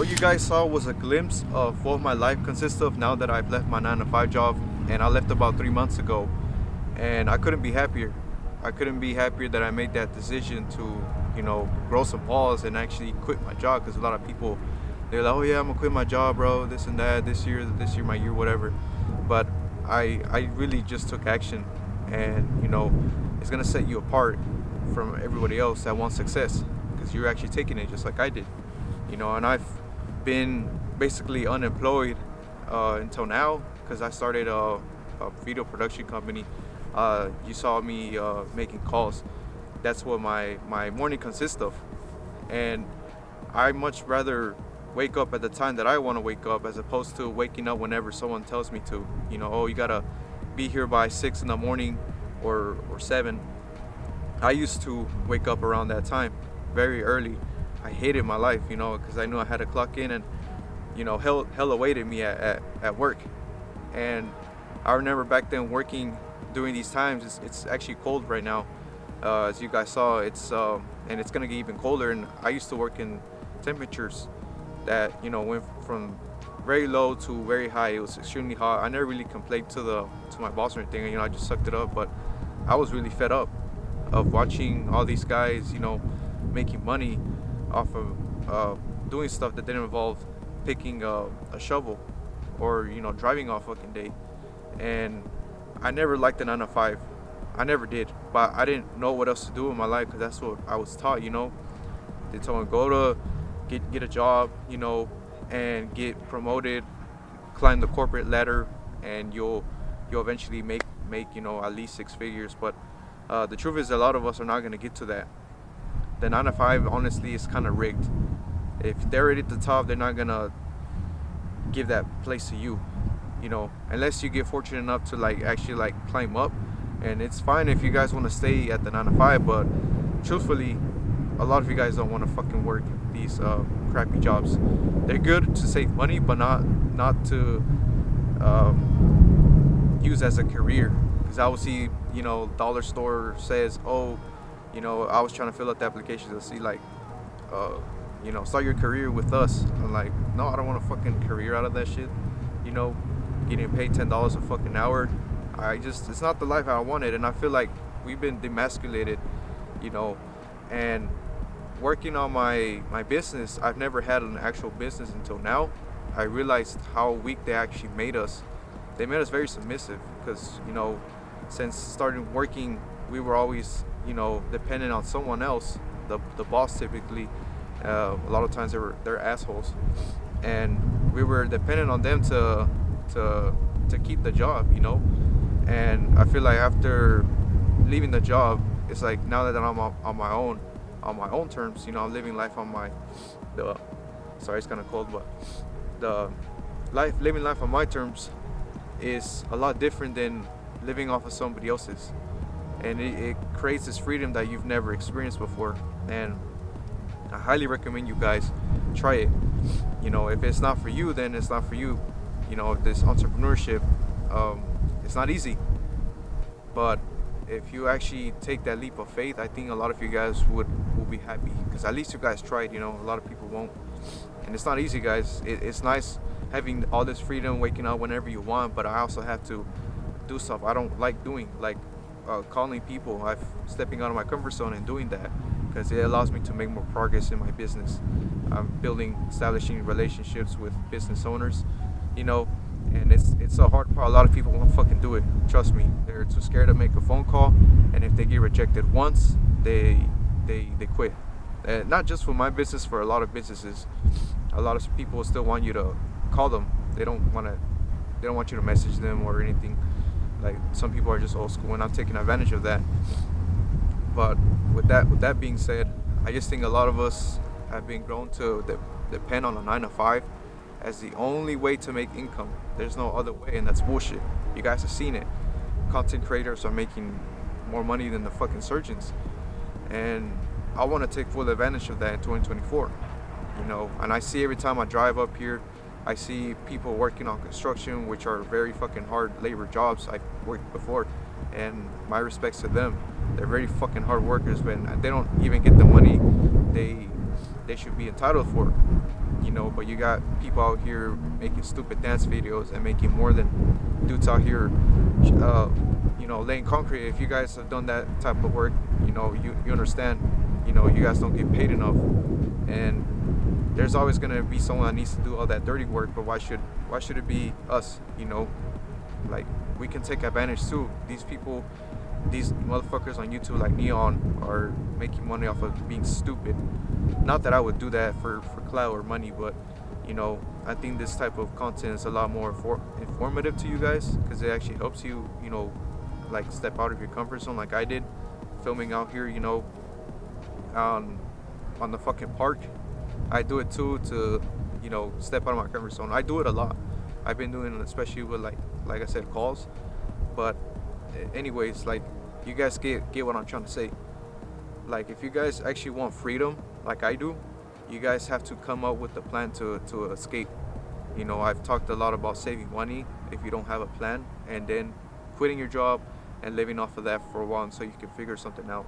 What you guys saw was a glimpse of what my life consists of now that I've left my 9 to 5 job, and I left about 3 months ago. And I couldn't be happier. I couldn't be happier that I made that decision to, grow some balls and actually quit my job. Because a lot of people, they're like, oh yeah, I'm gonna quit my job, bro, this and that, this year, my year, whatever. But I really just took action, and it's gonna set you apart from everybody else that wants success, because you're actually taking it just like I did. And I've been basically unemployed until now, because I started a video production company. You saw me making calls. That's what my morning consists of. And I much rather wake up at the time that I want to wake up, as opposed to waking up whenever someone tells me to. Oh, you gotta be here by 6 in the morning, or 7. I used to wake up around that time, very early. I hated my life, because I knew I had to clock in, and hell awaited me at work. And I remember back then working during these times. It's actually cold right now, as you guys saw. And it's gonna get even colder. And I used to work in temperatures that went from very low to very high. It was extremely hot. I never really complained to my boss or anything. I just sucked it up. But I was really fed up of watching all these guys, making money off of doing stuff that didn't involve picking a shovel, or driving all fucking day. And I never liked the 9 to 5. I never did. But I didn't know what else to do in my life, because that's what I was taught. They told me, go to get a job, and get promoted, climb the corporate ladder, and you'll eventually make at least 6 figures. But the truth is, a lot of us are not going to get to that. The 9 to 5, honestly, is kind of rigged. If they're already at the top, they're not going to give that place to you, unless you get fortunate enough to actually climb up. And it's fine if you guys want to stay at the 9 to 5, but truthfully, a lot of you guys don't want to fucking work these crappy jobs. They're good to save money, but not to use as a career. Because I will see, dollar store says, oh, I was trying to fill out the application to see start your career with us. I'm like, no, I don't want a fucking career out of that shit. Getting paid $10 a fucking hour. It's not the life I wanted. And I feel like we've been demasculated, and working on my business. I've never had an actual business until now. I realized how weak they actually made us. They made us very submissive, because since starting working, we were always dependent on someone else, the boss typically. A lot of times they're assholes, and we were dependent on them to keep the job. And I feel like after leaving the job, it's like, now that I'm on my own terms, I'm living life on sorry, it's kind of cold, but living life on my terms is a lot different than living off of somebody else's. And it creates this freedom that you've never experienced before. And I highly recommend you guys try it. If it's not for you, then it's not for you. This entrepreneurship, it's not easy. But if you actually take that leap of faith, I think a lot of you guys will be happy, because at least you guys tried. A lot of people won't. And it's not easy, guys. It's nice having all this freedom, waking up whenever you want, but I also have to do stuff I don't like doing, like calling people. I'm stepping out of my comfort zone and doing that, because it allows me to make more progress in my business. I'm establishing relationships with business owners, and it's a hard part. A lot of people won't fucking do it. Trust me, they're too scared to make a phone call, and if they get rejected once, they quit. And not just for my business, for a lot of businesses, a lot of people still want you to call them. They don't want you to message them or anything. Like, some people are just old school, and I'm taking advantage of that. But with that being said, I just think a lot of us have been grown to depend on a 9 to 5 as the only way to make income. There's no other way, and that's bullshit. You guys have seen it. Content creators are making more money than the fucking surgeons, and I want to take full advantage of that in 2024. And I see every time I drive up here, I see people working on construction, which are very fucking hard labor jobs. I've worked before, and my respects to them. They're very fucking hard workers, but they don't even get the money they should be entitled for, but you got people out here making stupid dance videos and making more than dudes out here, laying concrete. If you guys have done that type of work, you understand, you guys don't get paid enough, and there's always gonna be someone that needs to do all that dirty work. But why should it be us? Like, we can take advantage too. These motherfuckers on YouTube like Neon are making money off of being stupid. Not that I would do that for clout or money, but I think this type of content is a lot more informative to you guys, because it actually helps you, like, step out of your comfort zone, like I did, filming out here, on the fucking park. I do it too to, step out of my comfort zone. I do it a lot. I've been doing it, especially with like I said, calls. But anyways, like, you guys get what I'm trying to say. Like, if you guys actually want freedom, like I do, you guys have to come up with a plan to escape. I've talked a lot about saving money if you don't have a plan, and then quitting your job and living off of that for a while so you can figure something out.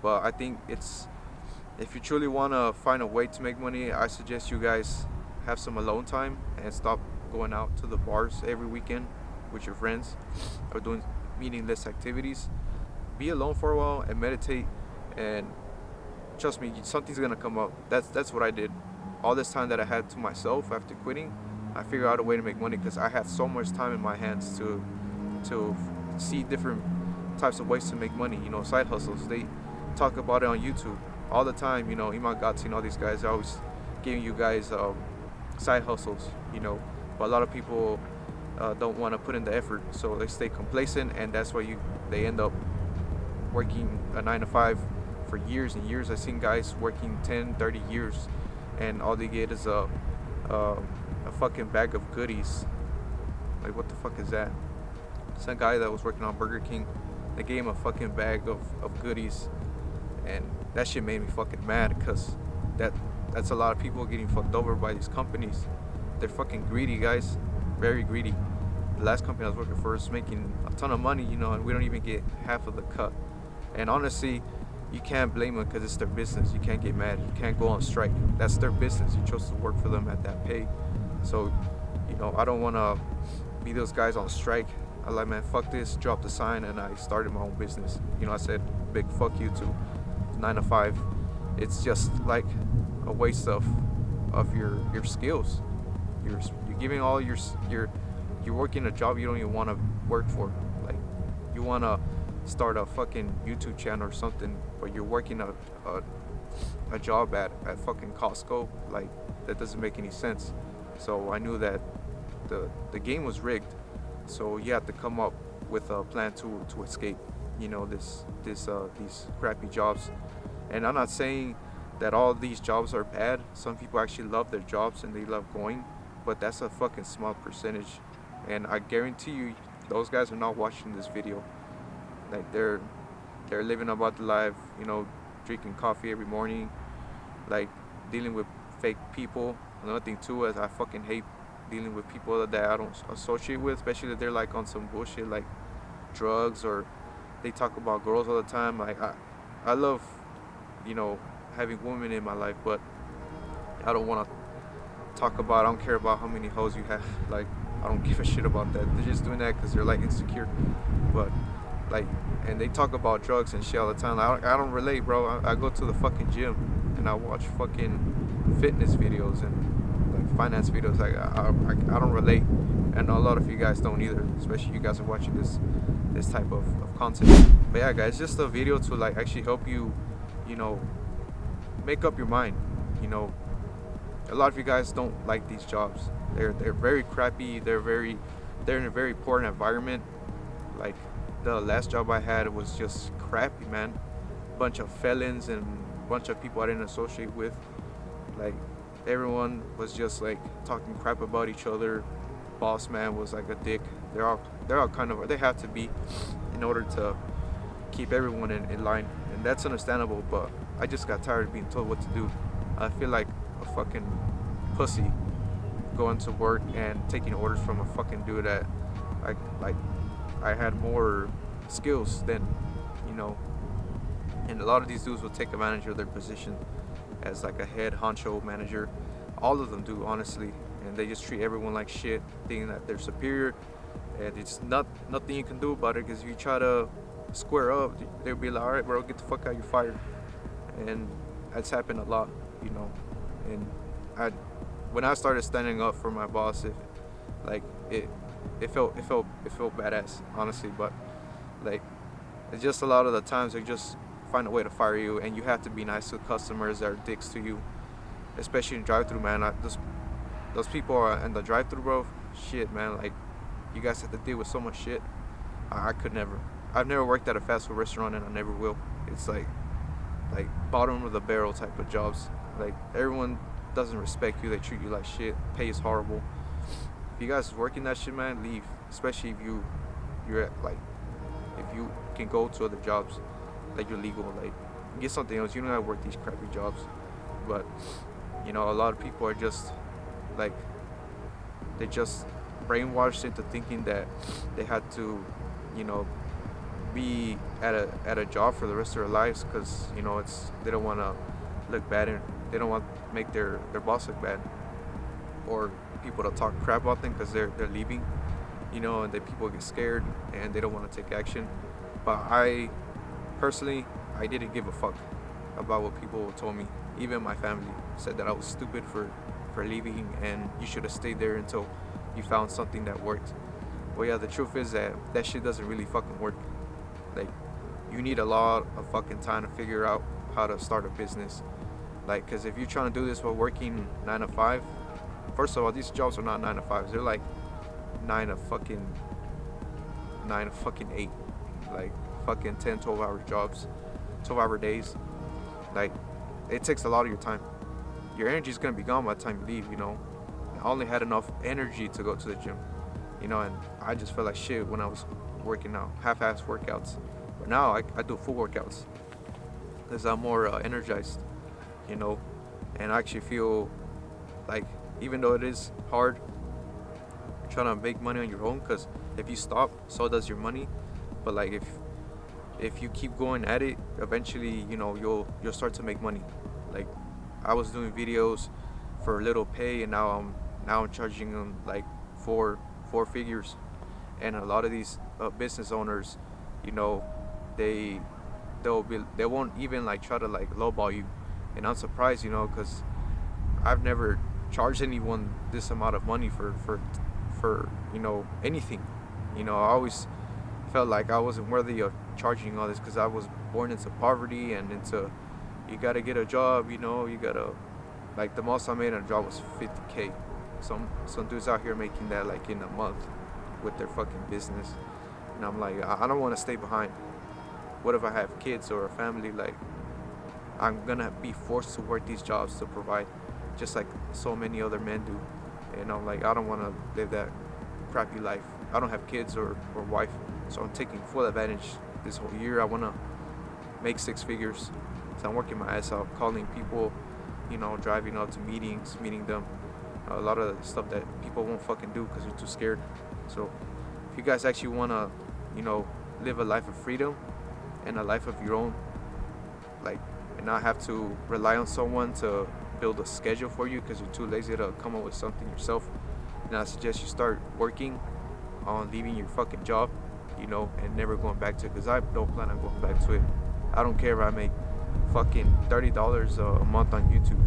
But I think if you truly want to find a way to make money, I suggest you guys have some alone time and stop going out to the bars every weekend with your friends or doing meaningless activities. Be alone for a while and meditate, and trust me, something's gonna come up. That's what I did. All this time that I had to myself after quitting, I figured out a way to make money, because I had so much time in my hands to see different types of ways to make money. Side hustles. They talk about it on YouTube all the time. Iman Gotsi and all these guys are always giving you guys side hustles. But a lot of people don't want to put in the effort, so they stay complacent, and that's why they end up working a 9 to 5 for years and years. I've seen guys working 10, 30 years, and all they get is a fucking bag of goodies. Like, what the fuck is that? Some guy that was working on Burger King, they gave him a fucking bag of goodies, and that shit made me fucking mad, because that's a lot of people getting fucked over by these companies. They're fucking greedy, guys, very greedy. The last company I was working for is making a ton of money, and we don't even get half of the cut. And honestly, you can't blame them, because it's their business. You can't get mad. You can't go on strike. That's their business. You chose to work for them at that pay. So, I don't want to be those guys on strike. I like, man, fuck this, dropped the sign, and I started my own business. I said, big fuck you to 9 to 5. It's just like a waste of your skills. You're giving all you're working a job you don't even want to work for. Like, you want to start a fucking YouTube channel or something, but you're working a job at fucking Costco. Like, that doesn't make any sense. So I knew that the game was rigged. So you have to come up with a plan to escape, these crappy jobs. And I'm not saying that all these jobs are bad. Some people actually love their jobs and they love going, but that's a fucking small percentage. And I guarantee you, those guys are not watching this video. Like, they're living about the life, drinking coffee every morning, like, dealing with fake people. Another thing too is I fucking hate dealing with people that I don't associate with, especially if they're like on some bullshit like drugs, or they talk about girls all the time. Like, I love, having women in my life, but I don't want to talk about, I don't care about how many hoes you have. Like, I don't give a shit about that. They're just doing that because they're like insecure. But like, and they talk about drugs and shit all the time. Like, I don't relate, bro. I go to the fucking gym and I watch fucking fitness videos and like finance videos. Like, I don't relate, and a lot of you guys don't either. Especially you guys are watching this type of content. But yeah, guys, just a video to like actually help you, make up your mind. A lot of you guys don't like these jobs. They're very crappy. They're in a very poor environment. Like, the last job I had was just crappy, man. Bunch of felons and bunch of people I didn't associate with. Like, everyone was just like talking crap about each other. Boss man was like a dick. They're all kind of, they have to be in order to keep everyone in line, and that's understandable. But I just got tired of being told what to do. I feel like a fucking pussy going to work and taking orders from a fucking dude that I had more skills than, and a lot of these dudes will take advantage of their position, as like a head honcho manager. All of them do, honestly, and they just treat everyone like shit, thinking that they're superior, and it's nothing you can do about it. Because if you try to square up, they'll be like, all right, bro, get the fuck out, you're fired. And that's happened a lot, you know. And I, when I started standing up for my boss, like it, it felt badass, honestly. But like, it's just a lot of the times they just find a way to fire you, and you have to be nice to customers that are dicks to you, especially in drive-through, man. Those people are in the drive-through, bro. Shit, man. Like, you guys have to deal with so much shit. I could never. I've never worked at a fast food restaurant, and I never will. It's like bottom of the barrel type of jobs. Like, everyone doesn't respect you. They treat you like shit. Pay is horrible. If you guys working that shit, man, leave. Especially if you're at, like, if you can go to other jobs, like, you're legal. Like, get something else. You don't gotta work these crappy jobs. But you know, a lot of people are just like, they just brainwashed into thinking that they had to, you know, be at a job for the rest of their lives, because you know, it's, they don't want to look bad, and they don't want to make their boss look bad, or people to talk crap about them because they're leaving, you know, and then people get scared and they don't want to take action. But I personally, I didn't give a fuck about what people told me. Even my family said that I was stupid for leaving, and you should have stayed there until you found something that worked. Well, yeah, the truth is that shit doesn't really fucking work. Like, you need a lot of fucking time to figure out how to start a business. Like, because if you're trying to do this while working 9 to 5, first of all, these jobs are not 9 to 5s. They're like 9 to fucking 8. Like, fucking 10, 12-hour jobs, 12-hour days. Like, it takes a lot of your time. Your energy's gonna be gone by the time you leave, you know. I only had enough energy to go to the gym, you know, and I just felt like shit when I was working out, half-ass workouts. But now I do full workouts because I'm more energized, you know, and I actually feel like, even though it is hard trying to make money on your own, because if you stop, so does your money. But like, if you keep going at it, eventually, you know, you'll start to make money. Like, I was doing videos for little pay, and now I'm charging them like four figures. And a lot of these business owners, you know, they won't even like try to like lowball you. And I'm surprised, you know, because I've never charged anyone this amount of money for you know, anything. You know, I always felt like I wasn't worthy of charging all this, because I was born into poverty and into, you gotta get a job, you know, you gotta, like, the most I made in a job was $50K. Some dudes out here making that like in a month with their fucking business, and I'm like, I don't want to stay behind. What if I have kids or a family? Like, I'm gonna be forced to work these jobs to provide, just like so many other men do. And I'm like, I don't want to live that crappy life. I don't have kids or wife, so I'm taking full advantage this whole year. I want to make 6 figures, so I'm working my ass off, calling people, you know, driving out to meetings, meeting them. A lot of stuff that people won't fucking do because they're too scared. So if you guys actually want to, you know, live a life of freedom and a life of your own, like, and not have to rely on someone to build a schedule for you because you're too lazy to come up with something yourself, then I suggest you start working on leaving your fucking job, you know, and never going back to it, because I don't plan on going back to it. I don't care if I make fucking $30 a month on YouTube.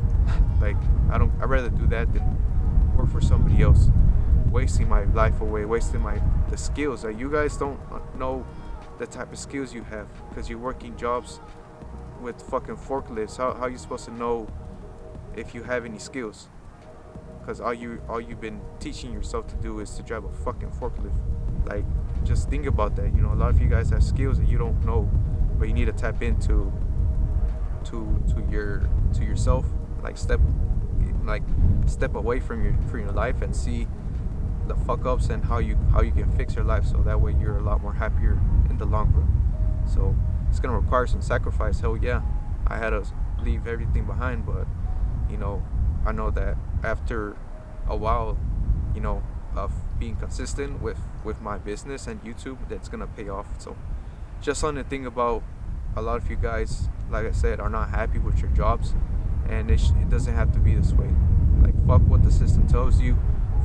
Like, I'd rather do that than work for somebody else, wasting my life away, wasting the skills. Like, you guys don't know the type of skills you have because you're working jobs with fucking forklifts. How are you supposed to know if you have any skills? Because all you've been teaching yourself to do is to drive a fucking forklift. Like, just think about that. You know, a lot of you guys have skills that you don't know, but you need to tap into yourself. Like, step away from your life and see the fuck ups and how you can fix your life, so that way you're a lot more happier in the long run. So it's gonna require some sacrifice. Hell yeah, I had to leave everything behind, but you know, I know that after a while, you know, of being consistent with my business and YouTube, that's gonna pay off. So just something to think about. A lot of you guys, like I said, are not happy with your jobs, and it doesn't have to be this way. Like, fuck what the system tells you,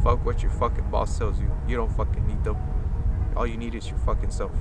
fuck what your fucking boss tells you. You don't fucking need them. All you need is your fucking self.